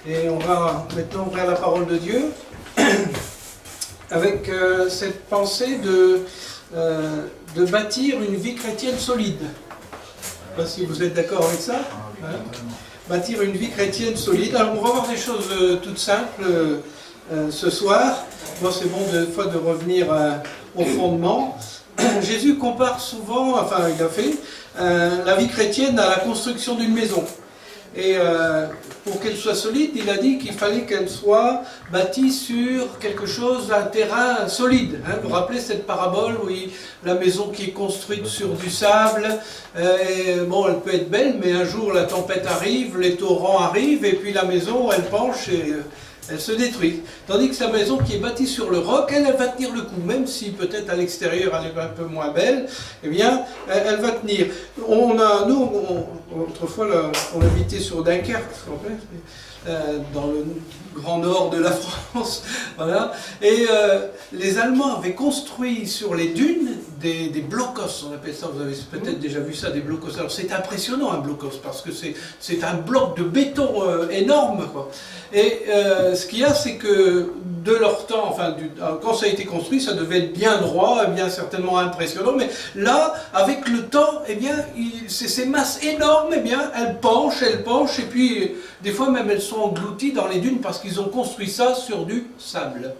Et on va maintenant ouvrir la parole de Dieu avec cette pensée de bâtir une vie chrétienne solide. Je ne sais pas si vous êtes d'accord avec ça. Hein? Bâtir une vie chrétienne solide. Alors on va voir des choses toutes simples ce soir. Bon, c'est bon des fois de revenir au fondement. Jésus compare souvent, enfin il a fait, la vie chrétienne à la construction d'une maison. Et pour qu'elle soit solide, il a dit qu'il fallait qu'elle soit bâtie sur quelque chose, un terrain solide. Hein. Vous vous rappelez cette parabole où la maison qui est construite sur du sable, bon, elle peut être belle, mais un jour la tempête arrive, les torrents arrivent, et puis la maison, elle penche et elle se détruit. Tandis que sa maison qui est bâtie sur le roc, elle va tenir le coup, même si peut-être à l'extérieur elle est un peu moins belle, eh bien, elle va tenir. Autrefois, on habitait sur Dunkerque, dans le grand nord de la France, voilà. Et les Allemands avaient construit sur les dunes des blocos, on appelle ça, vous avez peut-être déjà vu ça, des blocos. Alors c'est impressionnant un blocos, parce que c'est un bloc de béton énorme, quoi. Et ce qu'il y a, c'est que de leur temps, enfin, quand ça a été construit, ça devait être bien droit, bien certainement impressionnant, mais là, avec le temps, eh bien, ces masses énormes, eh bien, elles penchent, et puis des fois même elles sont englouties dans les dunes parce qu'ils ont construit ça sur du sable.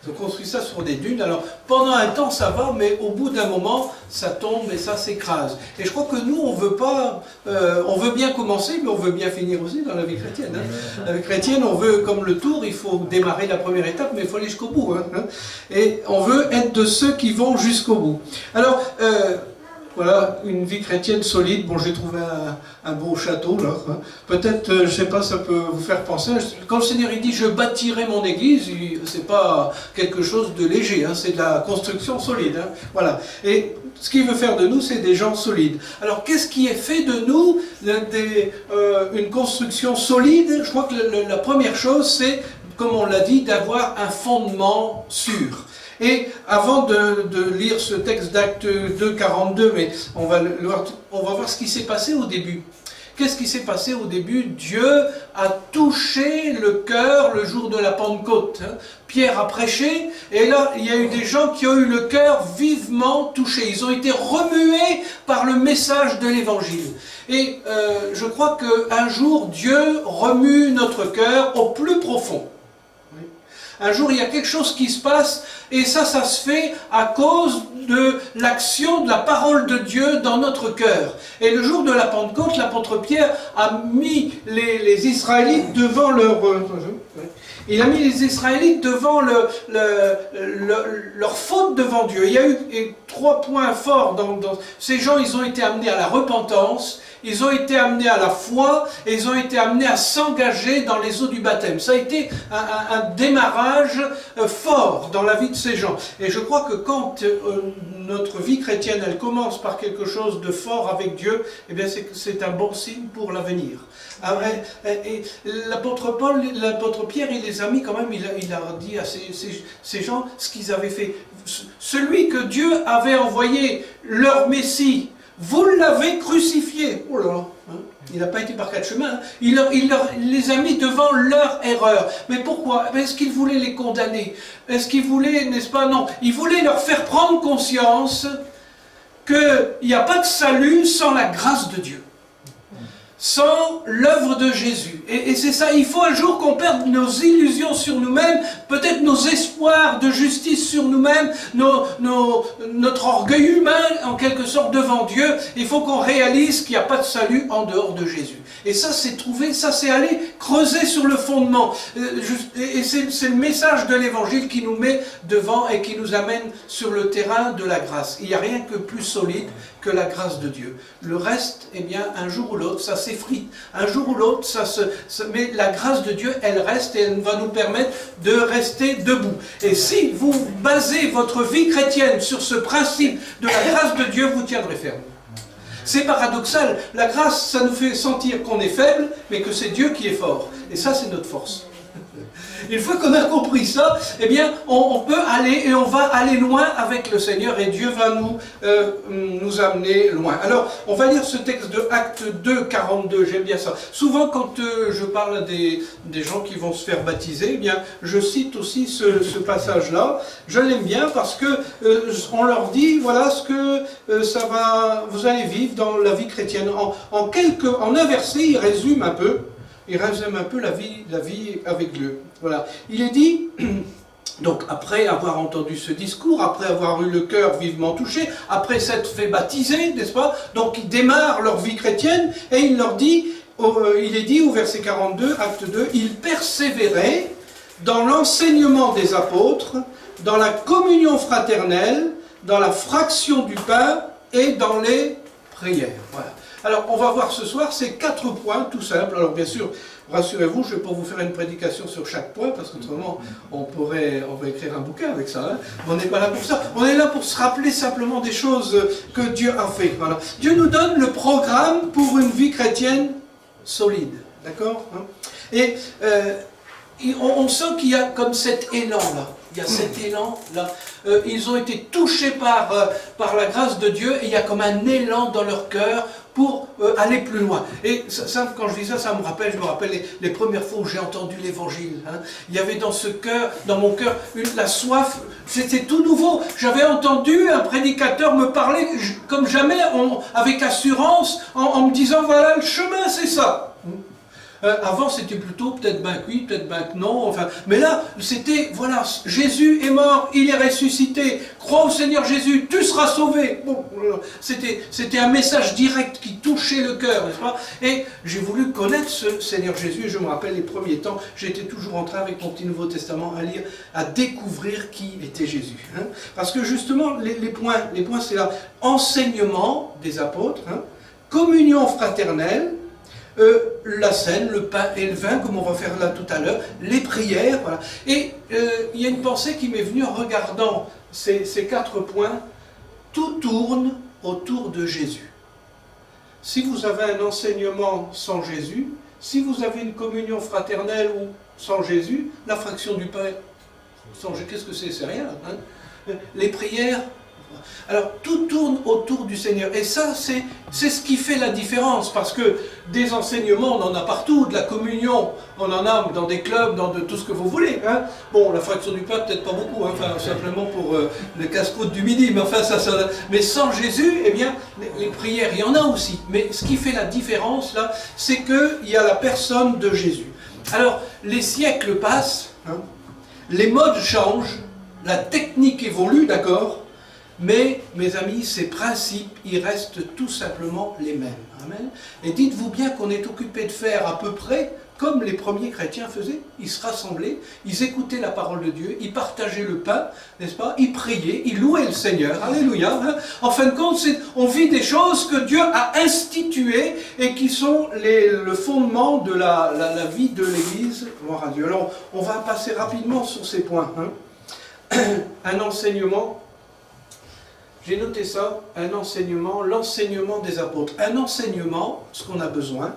Ils ont construit ça sur des dunes, alors pendant un temps ça va, mais au bout d'un moment ça tombe et ça s'écrase. Et je crois que nous on veut pas, on veut bien commencer, mais on veut bien finir aussi dans la vie chrétienne. Hein. La vie chrétienne, on veut, comme le tour, il faut démarrer la première étape, mais il faut aller jusqu'au bout. Hein. Et on veut être de ceux qui vont jusqu'au bout. Alors, voilà, une vie chrétienne solide. Bon, j'ai trouvé un beau château, là. Hein. Peut-être, je ne sais pas, ça peut vous faire penser. Quand le Seigneur il dit « je bâtirai mon église », ce n'est pas quelque chose de léger, hein, c'est de la construction solide. Hein. Voilà. Et ce qu'il veut faire de nous, c'est des gens solides. Alors, qu'est-ce qui est fait de nous une construction solide? Je crois que la première chose, c'est, comme on l'a dit, d'avoir un fondement sûr. Et avant de lire ce texte d'Acte 2, 42, mais on va voir ce qui s'est passé au début. Qu'est-ce qui s'est passé au début? Dieu a touché le cœur le jour de la Pentecôte. Hein. Pierre a prêché, et là, il y a eu des gens qui ont eu le cœur vivement touché. Ils ont été remués par le message de l'Évangile. Et je crois qu'un jour, Dieu remue notre cœur au plus profond. Un jour, il y a quelque chose qui se passe, et ça se fait à cause de l'action de la parole de Dieu dans notre cœur. Et le jour de la Pentecôte, l'apôtre Pierre a mis les Israélites devant leur... Il a mis les Israélites devant leur faute devant Dieu. Il y a eu 3 points forts dans ces gens. Ils ont été amenés à la repentance, ils ont été amenés à la foi, et ils ont été amenés à s'engager dans les eaux du baptême. Ça a été un démarrage fort dans la vie de ces gens. Et je crois que quand notre vie chrétienne, elle commence par quelque chose de fort avec Dieu, eh bien c'est un bon signe pour l'avenir. Et l'apôtre Pierre, il les a mis quand même, il a dit à ces gens ce qu'ils avaient fait. Celui que Dieu avait envoyé, leur Messie, vous l'avez crucifié. Oh là là, hein. Il n'a pas été par 4 chemins. Hein. Il les a mis devant leur erreur. Mais pourquoi? Est-ce qu'il voulait les condamner? Est-ce qu'il voulait, n'est-ce pas? Non. Il voulait leur faire prendre conscience qu'il n'y a pas de salut sans la grâce de Dieu. Sans l'œuvre de Jésus. Et c'est ça, il faut un jour qu'on perde nos illusions sur nous-mêmes, peut-être nos espoirs de justice sur nous-mêmes, notre orgueil humain, en quelque sorte, devant Dieu. Il faut qu'on réalise qu'il n'y a pas de salut en dehors de Jésus. Et ça, c'est trouver, ça, c'est aller creuser sur le fondement. Et c'est le message de l'Évangile qui nous met devant et qui nous amène sur le terrain de la grâce. Il n'y a rien que plus solide que la grâce de Dieu. Le reste, eh bien, un jour ou l'autre, ça s'effrite. Un jour ou l'autre, mais la grâce de Dieu, elle reste et elle va nous permettre de rester debout. Et si vous basez votre vie chrétienne sur ce principe de la grâce de Dieu, vous tiendrez ferme. C'est paradoxal. La grâce, ça nous fait sentir qu'on est faible, mais que c'est Dieu qui est fort. Et ça, c'est notre force. Une fois qu'on a compris ça, eh bien, on peut aller et on va aller loin avec le Seigneur et Dieu va nous amener loin. Alors, on va lire ce texte de Actes 2, 42, j'aime bien ça. Souvent, quand je parle des gens qui vont se faire baptiser, eh bien, je cite aussi ce passage-là. Je l'aime bien parce que on leur dit, voilà ce que vous allez vivre dans la vie chrétienne. En un verset, il résume un peu la vie avec Dieu. Voilà. Il est dit, donc après avoir entendu ce discours, après avoir eu le cœur vivement touché, après s'être fait baptiser, n'est-ce pas? Donc ils démarrent leur vie chrétienne et il leur dit, il est dit au verset 42, acte 2, ils persévéraient dans l'enseignement des apôtres, dans la communion fraternelle, dans la fraction du pain et dans les prières. Voilà. Alors, on va voir ce soir ces 4 points, tout simples. Alors, bien sûr, rassurez-vous, je ne vais pas vous faire une prédication sur chaque point, parce qu'autrement, on va écrire un bouquin avec ça. Hein. On n'est pas là pour ça. On est là pour se rappeler simplement des choses que Dieu a fait. Voilà. Dieu nous donne le programme pour une vie chrétienne solide. D'accord, hein. Et on sent qu'il y a comme cet élan-là. Il y a cet élan-là. Ils ont été touchés par la grâce de Dieu et il y a comme un élan dans leur cœur pour aller plus loin. Et ça, quand je dis ça, je me rappelle les premières fois où j'ai entendu l'évangile. Hein. Il y avait dans mon cœur, la soif, c'était tout nouveau. J'avais entendu un prédicateur me parler comme jamais, avec assurance, en me disant, voilà, le chemin, c'est ça. Avant c'était plutôt peut-être ben oui, peut-être ben non, enfin, mais là c'était, voilà, Jésus est mort, il est ressuscité, crois au Seigneur Jésus, tu seras sauvé. Bon, c'était un message direct qui touchait le cœur, n'est-ce pas? Et j'ai voulu connaître ce Seigneur Jésus, et je me rappelle les premiers temps, j'étais toujours en train avec mon petit Nouveau Testament à lire, à découvrir qui était Jésus. Hein? Parce que justement, les points c'est là, enseignement des apôtres, hein? Communion fraternelle, la scène, le pain et le vin, comme on va faire là tout à l'heure, les prières, voilà. Et il y a une pensée qui m'est venue en regardant ces 4 points. Tout tourne autour de Jésus. Si vous avez un enseignement sans Jésus, si vous avez une communion fraternelle ou sans Jésus, la fraction du pain, sans Jésus, qu'est-ce que c'est? C'est rien. Hein? Les prières. Alors, tout tourne autour du Seigneur. Et ça, c'est ce qui fait la différence. Parce que des enseignements, on en a partout. De la communion, on en a dans des clubs, dans tout ce que vous voulez. Hein. Bon, la fraction du pain, peut-être pas beaucoup. Hein, enfin, simplement pour le casse-croûte du midi. Mais enfin, mais sans Jésus, eh bien, les prières, il y en a aussi. Mais ce qui fait la différence, là, c'est qu'il y a la personne de Jésus. Alors, les siècles passent. Hein, les modes changent. La technique évolue, d'accord? Mais, mes amis, ces principes, ils restent tout simplement les mêmes. Amen. Et dites-vous bien qu'on est occupé de faire à peu près comme les premiers chrétiens faisaient. Ils se rassemblaient, ils écoutaient la parole de Dieu, ils partageaient le pain, n'est-ce pas? Ils priaient, ils louaient le Seigneur. Alléluia. Hein. En fin de compte, on vit des choses que Dieu a instituées et qui sont le fondement de la vie de l'Église. Gloire à Dieu. Alors, on va passer rapidement sur ces points. Hein. Un enseignement. J'ai noté ça, un enseignement, l'enseignement des apôtres. Un enseignement, ce qu'on a besoin,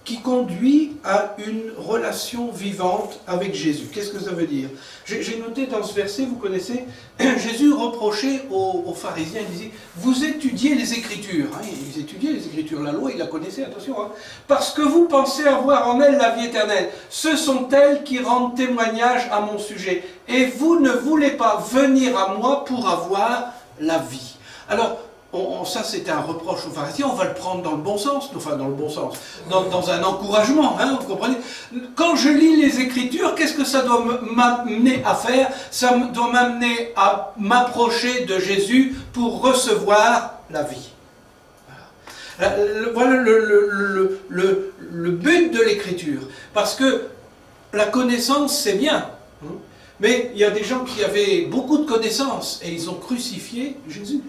qui conduit à une relation vivante avec Jésus. Qu'est-ce que ça veut dire? J'ai noté dans ce verset, vous connaissez, Jésus reprochait aux pharisiens, il disait, vous étudiez les Écritures. Hein, ils étudiaient les Écritures, la loi, ils la connaissaient, attention. Hein, parce que vous pensez avoir en elles la vie éternelle. Ce sont elles qui rendent témoignage à mon sujet. Et vous ne voulez pas venir à moi pour avoir la vie. Alors, ça c'était un reproche aux pharisiens, on va le prendre dans le bon sens, enfin dans le bon sens, dans un encouragement, hein, vous comprenez? Quand je lis les Écritures, qu'est-ce que ça doit m'amener à faire? Ça doit m'amener à m'approcher de Jésus pour recevoir la vie. Voilà le but de l'Écriture. Parce que la connaissance, c'est bien. Hein, mais il y a des gens qui avaient beaucoup de connaissances et ils ont crucifié Jésus.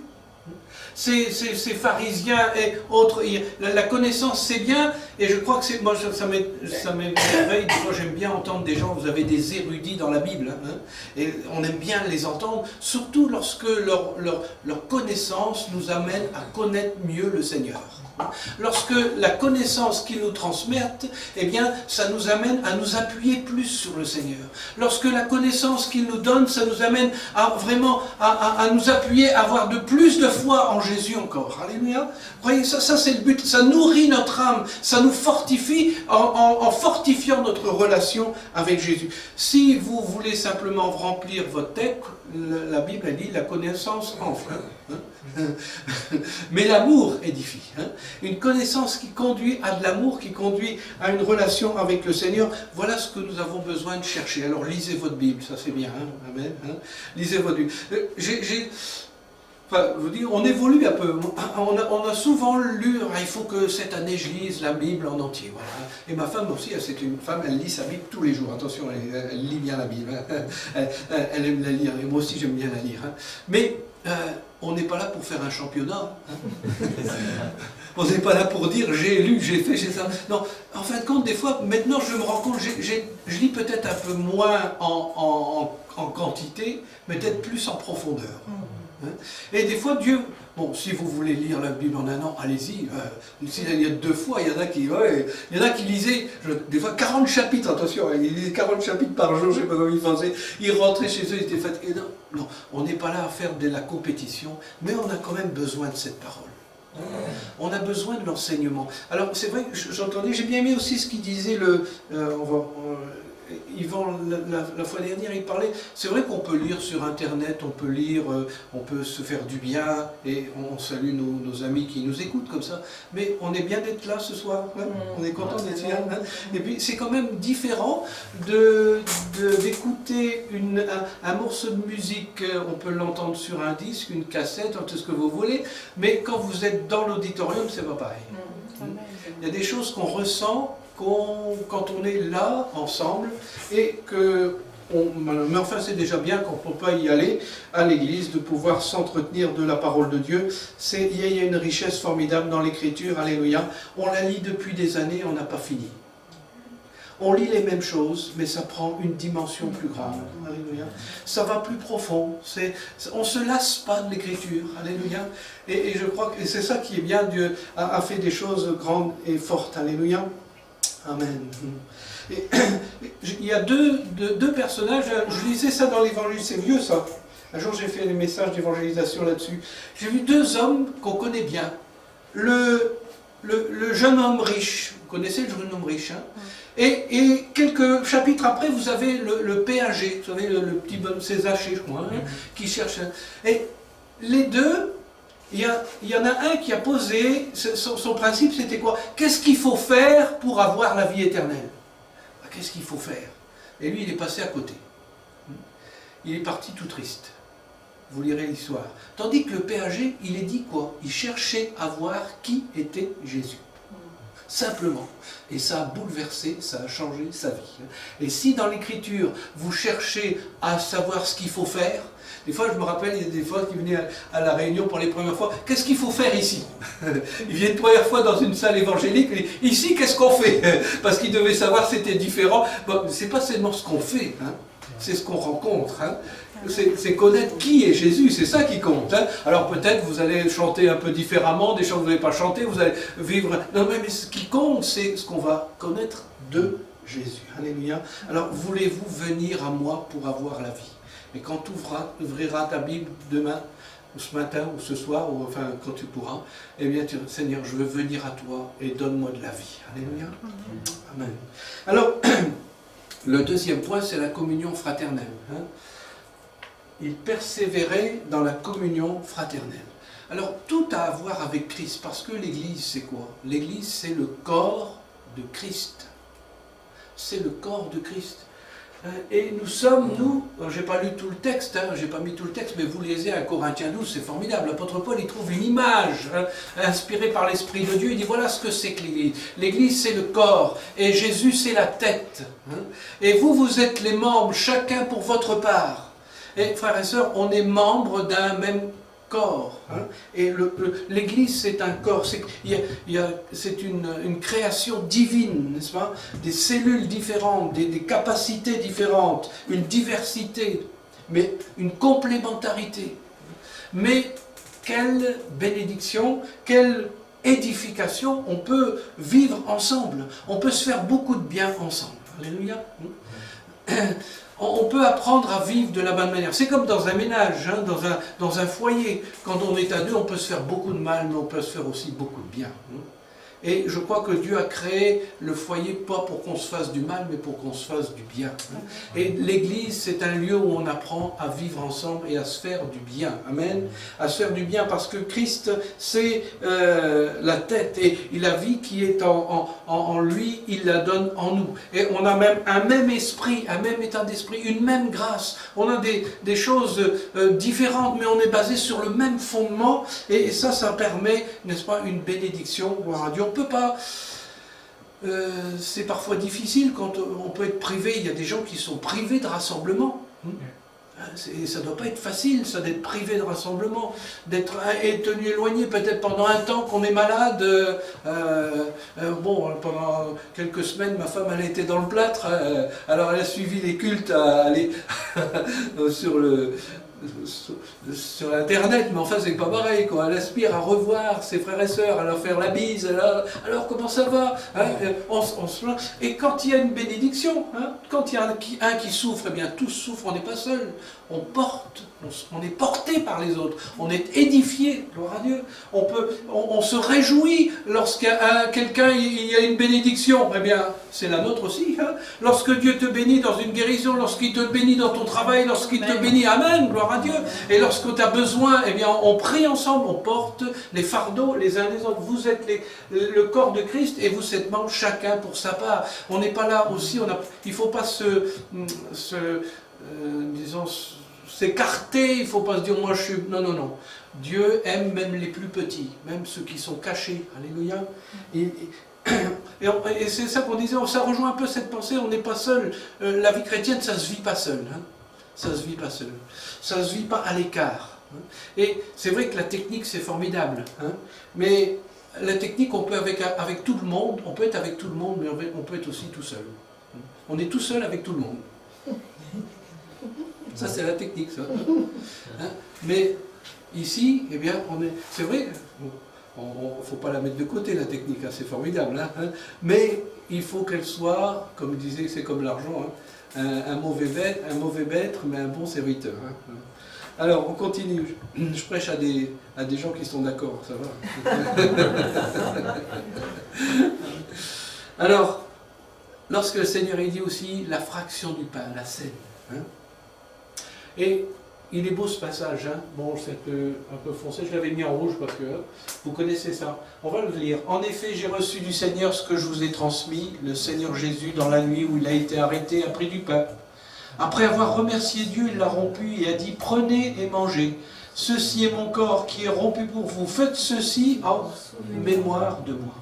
ces pharisiens et autres. La connaissance, c'est bien, et je crois que c'est, moi, ça m'éveille. Des fois, j'aime bien entendre des gens, vous avez des érudits dans la Bible, hein, et on aime bien les entendre, surtout lorsque leur connaissance nous amène à connaître mieux le Seigneur. Lorsque la connaissance qu'ils nous transmettent, eh bien, ça nous amène à nous appuyer plus sur le Seigneur. Lorsque la connaissance qu'ils nous donnent, ça nous amène à vraiment à nous appuyer, à avoir de plus de foi en Jésus encore. Alléluia. Vous voyez, ça c'est le but. Ça nourrit notre âme, ça nous fortifie en fortifiant notre relation avec Jésus. Si vous voulez simplement remplir votre texte, la Bible a dit la connaissance enfle. Mais l'amour édifie. Une connaissance qui conduit à de l'amour, qui conduit à une relation avec le Seigneur. Voilà ce que nous avons besoin de chercher. Alors lisez votre Bible, ça c'est bien. Amen. Lisez votre Bible. Enfin, je vous dis, on évolue un peu. On a souvent lu, il faut que cette année je lise la Bible en entier. Voilà. Et ma femme aussi, c'est une femme, elle lit sa Bible tous les jours. Attention, elle lit bien la Bible. Elle aime la lire. Et moi aussi, j'aime bien la lire. Mais on n'est pas là pour faire un championnat. On n'est pas là pour dire j'ai lu, j'ai fait, j'ai ça. Non, en fin de compte, des fois, maintenant je me rends compte, je lis peut-être un peu moins en quantité, mais peut-être plus en profondeur. Et des fois, Dieu, bon, si vous voulez lire la Bible en un an, allez-y. S'il y a 2 fois, il y en a qui lisaient, des fois 40 chapitres, attention, ils lisaient 40 chapitres par jour, je ne sais pas comment ils faisaient. Ils rentraient chez eux, ils étaient fatigués. Non, on n'est pas là à faire de la compétition, mais on a quand même besoin de cette parole. On a besoin de l'enseignement. Alors, c'est vrai que j'entendais, j'ai bien aimé aussi ce qu'il disait Yvan, la fois dernière, il parlait, c'est vrai qu'on peut lire sur Internet, on peut lire, on peut se faire du bien, et on salue nos amis qui nous écoutent comme ça, mais on est bien d'être là ce soir, hein, on est content d'être là, hein. Et puis c'est quand même différent d'écouter un morceau de musique, on peut l'entendre sur un disque, une cassette, tout ce que vous voulez, mais quand vous êtes dans l'auditorium, c'est pas pareil. Il y a des choses qu'on ressent quand on est là, ensemble, et que... mais enfin, c'est déjà bien quand on peut y aller à l'église, de pouvoir s'entretenir de la parole de Dieu. Il y a une richesse formidable dans l'écriture, alléluia. On la lit depuis des années, on n'a pas fini. On lit les mêmes choses, mais ça prend une dimension plus grande. Alléluia. Ça va plus profond. On ne se lasse pas de l'écriture. Alléluia. Et je crois que c'est ça qui est bien. Dieu a fait des choses grandes et fortes. Alléluia. Amen. Et, il y a deux personnages, je lisais ça dans l'évangile, c'est vieux ça. Un jour j'ai fait des messages d'évangélisation là-dessus. J'ai vu 2 hommes qu'on connaît bien. Le jeune homme riche, vous connaissez le jeune homme riche, hein, et quelques chapitres après, vous avez le péager, vous savez, le petit bonhomme, c'est Zachée, je crois, hein, qui cherche. Et les deux, il y en a un qui a posé, son principe c'était quoi? Qu'est-ce qu'il faut faire pour avoir la vie éternelle? Qu'est-ce qu'il faut faire? Et lui, il est passé à côté. Il est parti tout triste. Vous lirez l'histoire. Tandis que le péager, il est dit quoi? Il cherchait à voir qui était Jésus. Simplement. Et ça a bouleversé, ça a changé sa vie. Et si dans l'écriture, vous cherchez à savoir ce qu'il faut faire, des fois, je me rappelle, il y a des fois qui venaient à la réunion pour les premières fois. Qu'est-ce qu'il faut faire ici? Ils viennent une première fois dans une salle évangélique. Et ici, qu'est-ce qu'on fait? Parce qu'ils devaient savoir que c'était différent. Bon, c'est pas seulement ce qu'on fait, hein, c'est ce qu'on rencontre. Hein. C'est connaître qui est Jésus, c'est ça qui compte. Hein. Alors peut-être vous allez chanter un peu différemment, des chants que vous n'allez pas chanter, vous allez vivre... Non, mais ce qui compte, c'est ce qu'on va connaître de Jésus. Alléluia. Alors voulez-vous venir à moi pour avoir la vie? Et quand tu ouvriras ta Bible demain, ou ce matin, ou ce soir, ou enfin quand tu pourras, eh bien, Seigneur, je veux venir à toi et donne-moi de la vie. Alléluia. Amen. Alors, le deuxième point, c'est la communion fraternelle. Hein. Il persévérait dans la communion fraternelle. Alors, tout a à voir avec Christ, parce que l'Église, c'est quoi? L'Église, c'est le corps de Christ. C'est le corps de Christ. Et nous sommes, j'ai pas lu tout le texte, hein, j'ai pas mis tout le texte, mais vous lisez à Corinthiens 12, c'est formidable. L'apôtre Paul, il trouve une image inspirée par l'Esprit de Dieu. Il dit voilà ce que c'est que l'Église. L'Église, c'est le corps, et Jésus, c'est la tête. Hein. Et vous êtes les membres, chacun pour votre part. Et frères et sœurs, on est membres d'un même corps. Hein. Et l'Église, c'est un corps. C'est une création divine, n'est-ce pas? Des cellules différentes, des capacités différentes, une diversité, mais une complémentarité. Mais quelle bénédiction, quelle édification, on peut vivre ensemble. On peut se faire beaucoup de bien ensemble. Alléluia. On peut apprendre à vivre de la bonne manière. C'est comme dans un ménage, hein, dans un foyer. Quand on est à deux, on peut se faire beaucoup de mal, mais on peut se faire aussi beaucoup de bien. Et je crois que Dieu a créé le foyer pas pour qu'on se fasse du mal, mais pour qu'on se fasse du bien. Et l'Église, c'est un lieu où on apprend à vivre ensemble et à se faire du bien. Amen. À se faire du bien parce que Christ, c'est la tête. Et la vie qui est en lui, il la donne en nous. Et on a même un même esprit, un même état d'esprit, une même grâce. On a des choses différentes, mais on est basé sur le même fondement. Et ça permet, n'est-ce pas, une bénédiction. Gloire à Dieu. On ne peut pas, c'est parfois difficile quand on peut être privé, il y a des gens qui sont privés de rassemblement. Ça ne doit pas être facile, ça, d'être privé de rassemblement, d'être tenu éloigné peut-être pendant un temps qu'on est malade. Bon, pendant quelques semaines, ma femme, elle était dans le plâtre, alors elle a suivi les cultes à aller sur Internet, mais enfin c'est pas pareil, quoi. Elle aspire à revoir ses frères et sœurs, à leur faire la bise, alors comment ça va, hein, et quand il y a une bénédiction, hein, quand il y a un qui souffre, eh bien tous souffrent, on n'est pas seul, on est porté par les autres, on est édifié, gloire à Dieu, on se réjouit lorsqu'il y a une bénédiction, eh bien c'est la nôtre aussi, hein. Lorsque Dieu te bénit dans une guérison, lorsqu'il te bénit dans ton travail, lorsqu'il te bénit, amen, gloire à Dieu, et lorsque tu as besoin, eh bien on prie ensemble, on porte les fardeaux les uns les autres, vous êtes le corps de Christ et vous êtes membres chacun pour sa part, on n'est pas là aussi, il ne faut pas disons, s'écarter, il ne faut pas se dire moi je suis... Non. Dieu aime même les plus petits, même ceux qui sont cachés. Alléluia. Et c'est ça qu'on disait, ça rejoint un peu cette pensée, on n'est pas seul. La vie chrétienne, ça ne se vit pas seul. Hein. Ça ne se vit pas seul. Ça ne se vit pas à l'écart. Hein. Et c'est vrai que la technique, c'est formidable. Hein. Mais la technique, on peut avec tout le monde, on peut être avec tout le monde, mais on peut être aussi tout seul. On est tout seul avec tout le monde. Ça, c'est la technique, ça. Hein? Mais ici, eh bien, c'est vrai, il ne faut pas la mettre de côté, la technique, hein, c'est formidable. Hein? Mais il faut qu'elle soit, comme je disais, c'est comme l'argent, hein, un mauvais maître, mais un bon serviteur. Hein? Alors, on continue. Je prêche à des gens qui sont d'accord, ça va. Alors, lorsque le Seigneur il dit aussi la fraction du pain, la scène. Hein? Et il est beau ce passage, hein? Bon, c'est un peu foncé, je l'avais mis en rouge parce que vous connaissez ça. On va le lire. En effet, j'ai reçu du Seigneur ce que je vous ai transmis. Le Seigneur Jésus, dans la nuit où il a été arrêté, a pris du pain. Après avoir remercié Dieu, il l'a rompu et a dit, prenez et mangez. Ceci est mon corps qui est rompu pour vous. Faites ceci en mémoire de moi.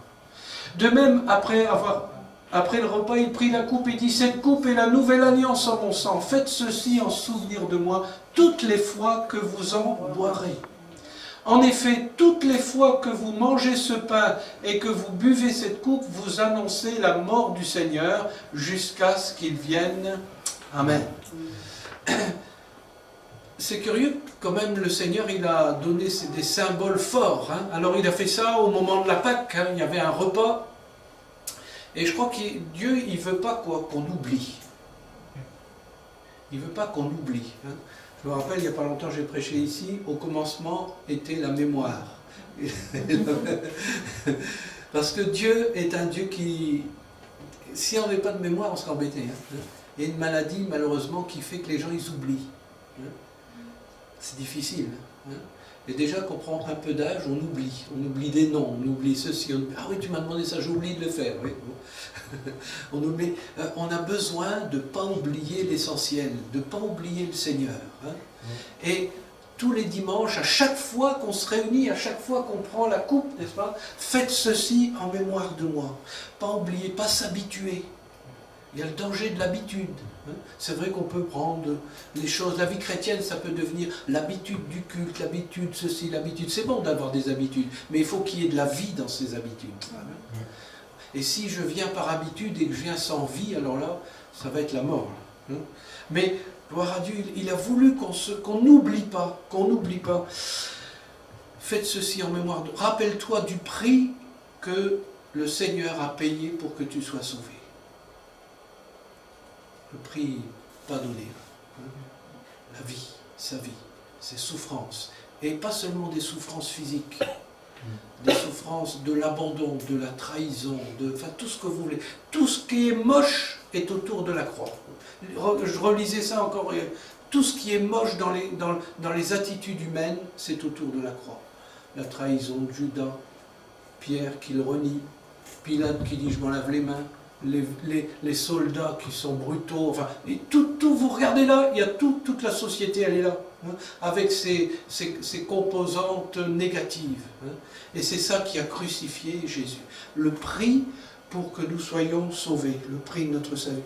De même, après le repas, il prit la coupe et dit, cette coupe est la nouvelle alliance en mon sang. Faites ceci en souvenir de moi toutes les fois que vous en boirez. En effet, toutes les fois que vous mangez ce pain et que vous buvez cette coupe, vous annoncez la mort du Seigneur jusqu'à ce qu'il vienne. Amen. C'est curieux, quand même, le Seigneur, il a donné des symboles forts. Hein. Alors, il a fait ça au moment de la Pâque, hein. Il y avait un repas. Et je crois que Dieu, il ne veut pas qu'on oublie. Il ne veut pas qu'on oublie. Hein. Je me rappelle, il n'y a pas longtemps, j'ai prêché ici, au commencement était la mémoire. Parce que Dieu est un Dieu qui... Si on n'avait pas de mémoire, on serait embêté. Hein. Il y a une maladie, malheureusement, qui fait que les gens, ils oublient. Hein. C'est difficile. Hein. Et déjà qu'on prend un peu d'âge, on oublie des noms, on oublie ceci, ah oui, tu m'as demandé ça, j'ai oublié de le faire. Oui. On a besoin de ne pas oublier l'essentiel, de ne pas oublier le Seigneur. Hein. Et tous les dimanches, à chaque fois qu'on se réunit, à chaque fois qu'on prend la coupe, n'est-ce pas, faites ceci en mémoire de moi. Pas oublier, pas s'habituer. Il y a le danger de l'habitude. C'est vrai qu'on peut prendre les choses, la vie chrétienne, ça peut devenir l'habitude du culte, l'habitude ceci, l'habitude. C'est bon d'avoir des habitudes, mais il faut qu'il y ait de la vie dans ces habitudes. Et si je viens par habitude et que je viens sans vie, alors là, ça va être la mort. Mais, gloire à Dieu, il a voulu qu'on n'oublie pas, Faites ceci en mémoire de... Rappelle-toi du prix que le Seigneur a payé pour que tu sois sauvé. Le prix pas donné. La vie, sa vie, ses souffrances. Et pas seulement des souffrances physiques, des souffrances de l'abandon, de la trahison, enfin tout ce que vous voulez. Tout ce qui est moche est autour de la croix. Je relisais ça encore. Tout ce qui est moche dans les attitudes humaines, c'est autour de la croix. La trahison de Judas, Pierre qui le renie, Pilate qui dit je m'en lave les mains, les soldats qui sont brutaux, enfin, et tout, vous regardez là, il y a toute la société, elle est là, avec ses composantes négatives. Et c'est ça qui a crucifié Jésus. Le prix pour que nous soyons sauvés, le prix de notre salut.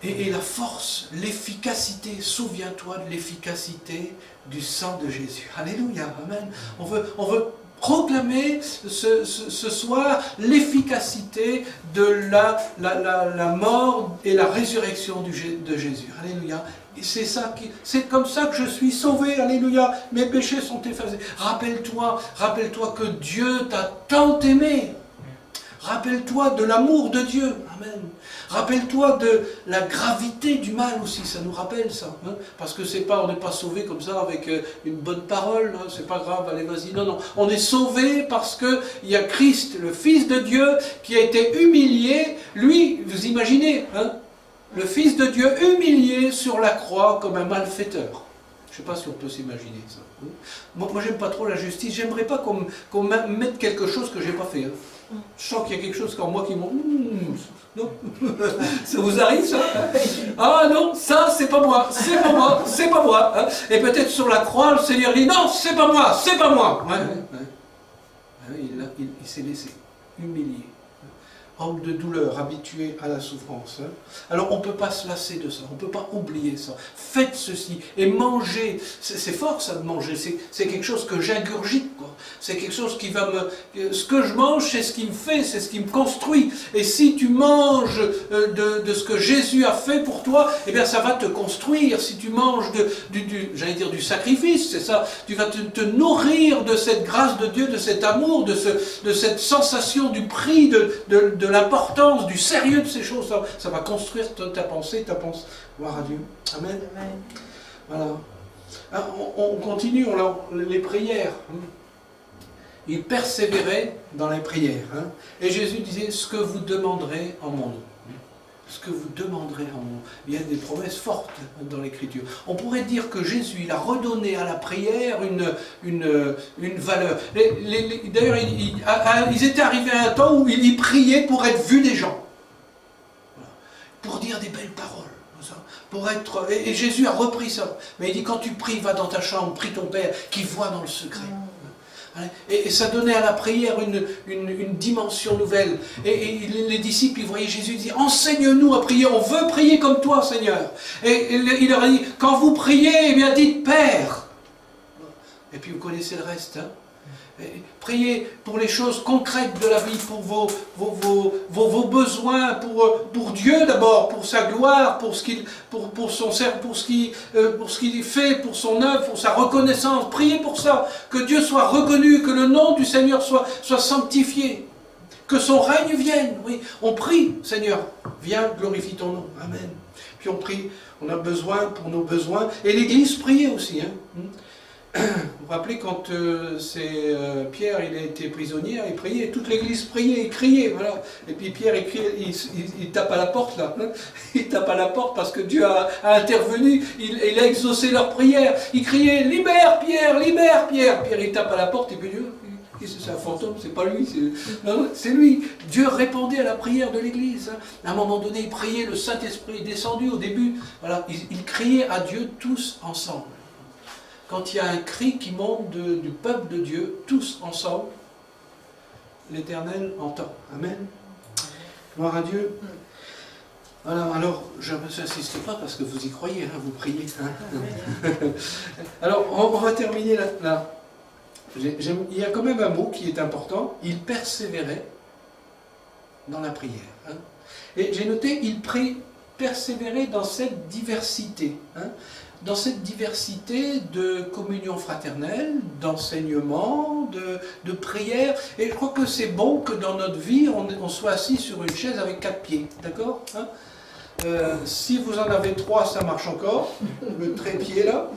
Et la force, l'efficacité, souviens-toi de l'efficacité du sang de Jésus. Alléluia, amen. On veut proclamer ce soir l'efficacité de la mort et la résurrection de Jésus. Alléluia. C'est comme ça que je suis sauvé. Alléluia. Mes péchés sont effacés. Rappelle-toi que Dieu t'a tant aimé. Rappelle-toi de l'amour de Dieu. Amen. Rappelle-toi de la gravité du mal aussi, ça nous rappelle ça. Parce que on n'est pas sauvé comme ça avec une bonne parole, c'est pas grave, allez vas-y. Non, on est sauvé parce qu'il y a Christ, le Fils de Dieu, qui a été humilié. Lui, vous imaginez, le Fils de Dieu humilié sur la croix comme un malfaiteur. Je ne sais pas si on peut s'imaginer ça. Moi j'aime pas trop la justice, j'aimerais pas qu'on mette quelque chose que j'ai pas fait. Je sens qu'il y a quelque chose en moi qui m'en... Non. Ça vous arrive ça? Ah non, ça c'est pas moi, c'est pas moi, c'est pas moi. Et peut-être sur la croix, le Seigneur dit non, c'est pas moi, c'est pas moi. Il s'est laissé humilier. Homme de douleur, habitué à la souffrance. Alors on ne peut pas se lasser de ça, on ne peut pas oublier ça. Faites ceci et mangez. C'est fort ça de manger, c'est quelque chose que j'ingurgite, quoi. C'est quelque chose qui va me... Ce que je mange, c'est ce qui me fait, c'est ce qui me construit. Et si tu manges de ce que Jésus a fait pour toi, eh bien ça va te construire. Si tu manges du sacrifice, c'est ça, tu vas te nourrir de cette grâce de Dieu, de cet amour, de cette sensation du prix, de l'importance, du sérieux de ces choses. Ça va construire ta pensée, gloire à Dieu. Amen. Amen. Voilà. Alors, on continue, les prières. Il persévérait dans les prières. Et Jésus disait, ce que vous demanderez en mon nom. Ce que vous demanderez en mon nom. Il y a des promesses fortes dans l'Écriture. On pourrait dire que Jésus, il a redonné à la prière une valeur. D'ailleurs, ils étaient arrivés à un temps où ils priaient pour être vus des gens. Voilà. Pour dire des belles paroles. Et Jésus a repris ça. Mais il dit, quand tu pries, va dans ta chambre, prie ton Père qui voit dans le secret. Et ça donnait à la prière une dimension nouvelle. Et les disciples, ils voyaient Jésus, ils disaient, enseigne-nous à prier, on veut prier comme toi, Seigneur. Et il leur a dit, quand vous priez, eh bien dites Père. Et puis vous connaissez le reste. Priez pour les choses concrètes de la vie, pour vos besoins, pour Dieu d'abord, pour sa gloire, pour ce qu'il fait, pour son œuvre, pour sa reconnaissance. Priez pour ça, que Dieu soit reconnu, que le nom du Seigneur soit sanctifié, que son règne vienne. Oui, on prie, Seigneur, viens, glorifie ton nom. Amen. Puis on prie, on a besoin pour nos besoins, et l'Église priait aussi. Vous vous rappelez quand Pierre il a été prisonnier, il priait, et toute l'église priait, il criait, voilà. Et puis Pierre il tape à la porte là, il tape à la porte parce que Dieu a intervenu, il a exaucé leur prière, il criait libère Pierre, libère Pierre. Pierre il tape à la porte et puis Dieu, c'est un fantôme, c'est pas lui, c'est lui. Dieu répondait à la prière de l'église. À un moment donné, il priait, le Saint-Esprit est descendu au début, voilà, il criait à Dieu tous ensemble. Quand il y a un cri qui monte du peuple de Dieu, tous ensemble, l'Éternel entend. Amen. Gloire à Dieu. Alors, je n'insiste pas parce que vous y croyez, hein, vous priez. Hein. Alors, on va terminer là. Il y a quand même un mot qui est important, il persévérait dans la prière. Hein. Et j'ai noté, il persévérait dans cette diversité. Hein. Dans cette diversité de communion fraternelle, d'enseignement, de prière. Et je crois que c'est bon que dans notre vie, on soit assis sur une chaise avec 4 pieds. D'accord, hein? Si vous en avez 3, ça marche encore, le trépied là.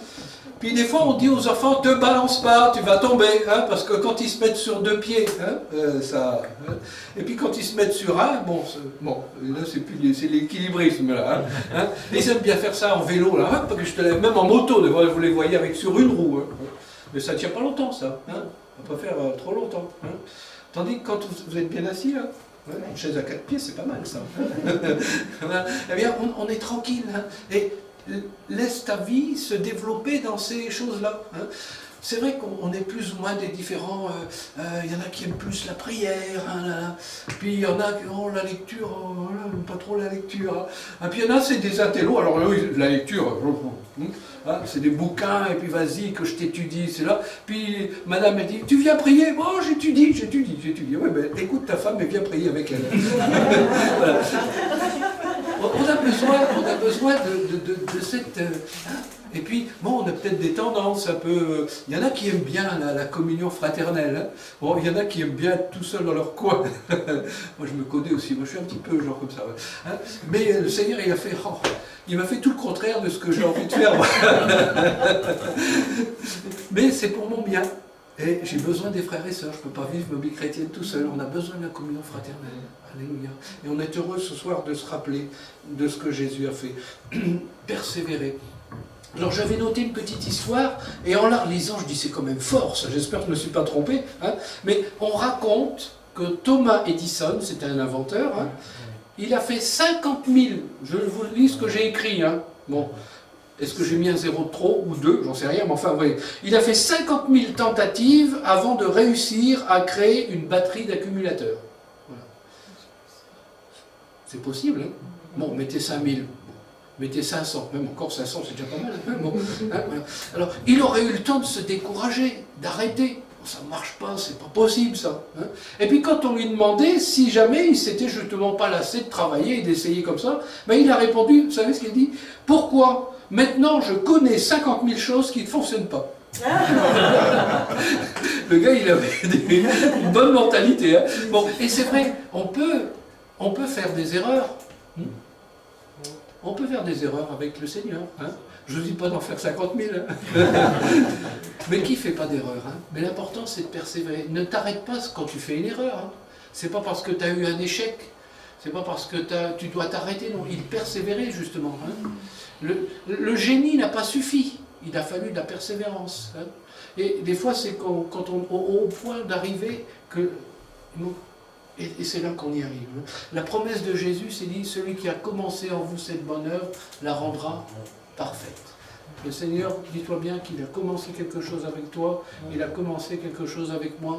Puis des fois on dit aux enfants, te balance pas, tu vas tomber, hein, parce que quand ils se mettent sur 2 pieds, hein, ça... Hein, et puis quand ils se mettent sur un, bon là c'est l'équilibrisme là. Hein, ils aiment bien faire ça en vélo là, hein, parce que je te lève, même en moto, vous les voyez avec sur une roue. Hein, mais ça ne tient pas longtemps ça, hein, on va pas faire trop longtemps. Hein. Tandis que quand vous êtes bien assis là, ouais, une chaise à 4 pieds, c'est pas mal ça. Eh bien, on est tranquille. Hein, et laisse ta vie se développer dans ces choses-là. Hein. C'est vrai qu'on est plus ou moins des différents. Il y en a qui aiment plus la prière, hein, puis il y en a qui ont la lecture, pas trop la lecture. Hein. Et puis il y en a, c'est des intellos. Alors oui, la lecture, hein, c'est des bouquins, et puis vas-y, que je t'étudie, c'est là. Puis madame, elle dit, tu viens prier? Oh, j'étudie. Oui, ben écoute ta femme et viens prier avec elle. Voilà. On a besoin de cette... Et puis, bon, on a peut-être des tendances un peu... Il y en a qui aiment bien la communion fraternelle. Hein. Bon, il y en a qui aiment bien être tout seul dans leur coin. Moi, je me connais aussi. Moi, je suis un petit peu genre comme ça. Hein. Mais le Seigneur, il m'a fait tout le contraire de ce que j'ai envie de faire. Mais c'est pour mon bien. Et j'ai besoin des frères et sœurs. Je ne peux pas vivre ma vie chrétienne tout seul. On a besoin de la communion fraternelle. Alléluia. Et on est heureux ce soir de se rappeler de ce que Jésus a fait. Persévérer. Alors j'avais noté une petite histoire, et en la relisant, je dis c'est quand même fort, ça, j'espère que je ne me suis pas trompé, hein, mais on raconte que Thomas Edison, c'était un inventeur, hein, il a fait 50 000, je vous lis ce que j'ai écrit, hein, bon, est-ce que j'ai mis un zéro de trop, ou 2, j'en sais rien, mais enfin, vous voyez, il a fait 50 000 tentatives avant de réussir à créer une batterie d'accumulateurs. Voilà. C'est possible, hein. Bon, mettez 5 000. Mettez 500, même encore 500, c'est déjà pas mal. Hein, bon, hein, voilà. Alors, il aurait eu le temps de se décourager, d'arrêter. Bon, ça ne marche pas, c'est pas possible ça. Hein. Et puis quand on lui demandait si jamais il s'était justement pas lassé de travailler et d'essayer comme ça, ben, il a répondu, vous savez ce qu'il dit? Pourquoi? Maintenant, je connais 50 000 choses qui ne fonctionnent pas. Le gars, il avait une bonne mentalité. Hein. Bon, et c'est vrai, on peut faire des erreurs. On peut faire des erreurs avec le Seigneur. Hein. Je ne dis pas d'en faire 50 000. Hein. Mais qui ne fait pas d'erreur, hein. Mais l'important, c'est de persévérer. Ne t'arrête pas quand tu fais une erreur. Hein. Ce n'est pas parce que tu as eu un échec. Ce n'est pas parce que tu dois t'arrêter. Non, il persévérait, justement. Hein. Le génie n'a pas suffi. Il a fallu de la persévérance. Hein. Et des fois, c'est quand on est au point d'arriver que... Et c'est là qu'on y arrive. La promesse de Jésus, c'est dit, celui qui a commencé en vous cette bonne œuvre, la rendra parfaite. Le Seigneur, dis-toi bien qu'il a commencé quelque chose avec toi, il a commencé quelque chose avec moi,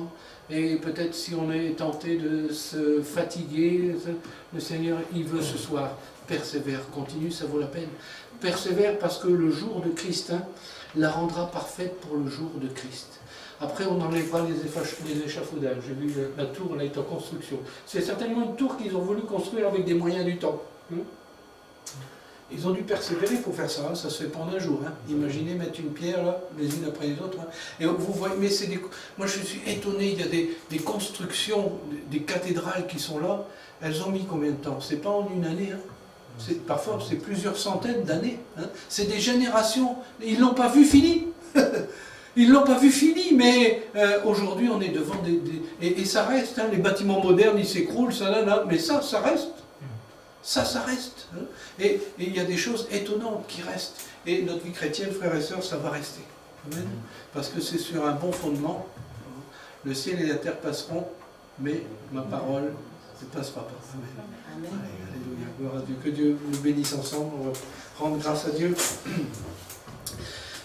et peut-être si on est tenté de se fatiguer, le Seigneur, il veut ce soir, persévère, continue, ça vaut la peine. Persévère parce que le jour de Christ, hein, la rendra parfaite pour le jour de Christ. Après, on enlèvera les échafaudages. J'ai vu la tour, elle est en construction. C'est certainement une tour qu'ils ont voulu construire avec des moyens du temps. Ils ont dû persévérer pour faire ça. Ça se fait pendant un jour. Hein. Imaginez mettre une pierre là, les unes après les autres. Hein. Et vous voyez, mais c'est moi je suis étonné. Il y a des constructions, des cathédrales qui sont là. Elles ont mis combien de temps? C'est pas en une année. Hein. Parfois, c'est plusieurs centaines d'années. Hein. C'est des générations. Ils l'ont pas vu fini. Ils ne l'ont pas vu fini, mais aujourd'hui on est devant et ça reste, hein, les bâtiments modernes ils s'écroulent, mais ça reste. Ça reste. Hein. Et il y a des choses étonnantes qui restent. Et notre vie chrétienne, frères et sœurs, ça va rester. Amen. Parce que c'est sur un bon fondement. Le ciel et la terre passeront, mais ma parole ne passera pas. Amen. Amen. Alléluia. Gloire à Dieu. Que Dieu nous bénisse ensemble. On va rendre grâce à Dieu.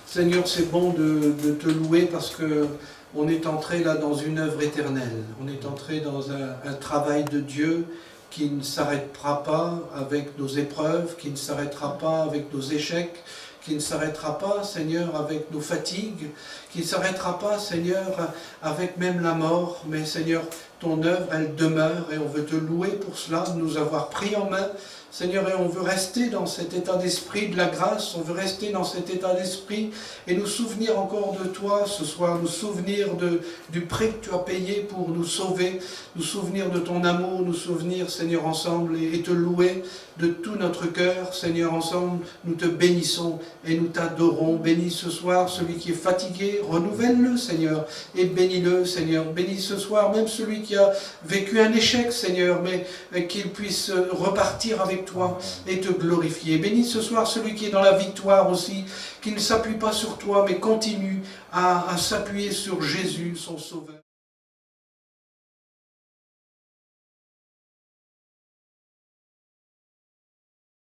Seigneur, c'est bon de te louer parce qu'on est entré là dans une œuvre éternelle. On est entré dans un travail de Dieu qui ne s'arrêtera pas avec nos épreuves, qui ne s'arrêtera pas avec nos échecs, qui ne s'arrêtera pas, Seigneur, avec nos fatigues, qui ne s'arrêtera pas, Seigneur, avec même la mort. Mais Seigneur, ton œuvre, elle demeure et on veut te louer pour cela, de nous avoir pris en main. Seigneur, et on veut rester dans cet état d'esprit de la grâce, on veut rester dans cet état d'esprit et nous souvenir encore de toi ce soir, nous souvenir du prix que tu as payé pour nous sauver, nous souvenir de ton amour, nous souvenir, Seigneur, ensemble et te louer de tout notre cœur. Seigneur, ensemble, nous te bénissons et nous t'adorons. Bénis ce soir celui qui est fatigué, renouvelle-le, Seigneur, et bénis-le, Seigneur. Bénis ce soir même celui qui a vécu un échec, Seigneur, mais qu'il puisse repartir avec toi et te glorifier. Bénis ce soir celui qui est dans la victoire aussi, qui ne s'appuie pas sur toi, mais continue à s'appuyer sur Jésus, son Sauveur.